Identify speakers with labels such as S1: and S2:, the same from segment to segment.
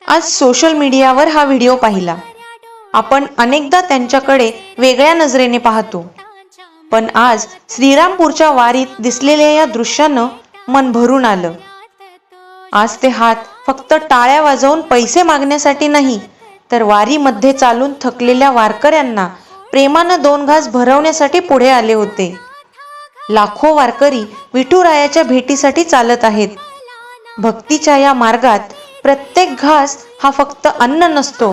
S1: आज सोशल मीडियावर हा व्हिडिओ पाहिला. आपण अनेकदा त्यांच्याकडे वेगळ्या नजरेने पाहतो. पण आज श्रीरामपूरच्या वारीत दिसलेल्या या दृश्यानं मन भरून आलं. आज ते हात फक्त टाळ्या वाजवून पैसे मागण्यासाठी नाही, तर वारीमध्ये चालून थकलेल्या वारकऱ्यांना प्रेमानं 2 घास भरवण्यासाठी पुढे आले होते. लाखो वारकरी विठुरायाच्या भेटीसाठी चालत आहेत. भक्तीच्या या मार्गात प्रत्येक घास हा फक्त अन्न नसतो,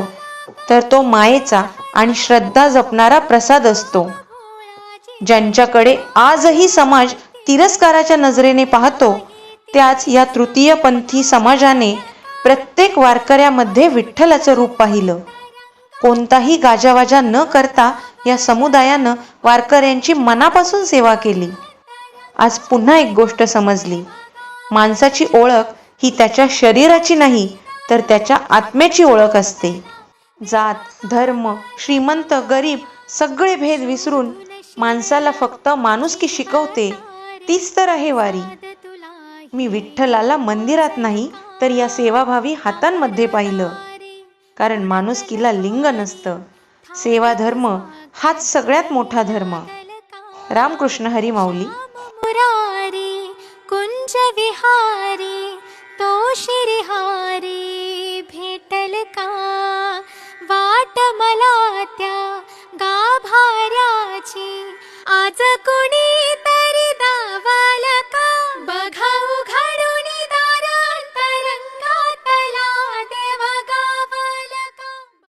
S1: तर तो मायेचा आणि श्रद्धा जपणारा प्रसाद असतो. ज्यांच्याकडे आजही समाज तिरस्काराच्या नजरेने पाहतो, त्याच या तृतीयपंथी समाजाने प्रत्येक वारकऱ्यामध्ये विठ्ठलाचं रूप पाहिलं. कोणताही गाजावाजा न करता या समुदायानं वारकऱ्यांची मनापासून सेवा केली. आज पुन्हा एक गोष्ट समजली. माणसाची ओळख ही त्याच्या शरीराची नाही, तर त्याच्या आत्म्याची ओळख असते. जात, धर्म, श्रीमंत, गरीब सगळे भेद विसरून माणसाला फक्त माणुसकी शिकवते, तीच तर आहे वारी. मी विठ्ठलाला मंदिरात नाही, तर या सेवाभावी हातांमध्ये पाहिलं. कारण माणुसकीला लिंग नसतं. सेवा धर्म हाच सगळ्यात मोठा धर्म. रामकृष्ण हरी माऊली.
S2: कुंज विहारी तो श्रीहारी भेटल का वाट मला त्या गाभा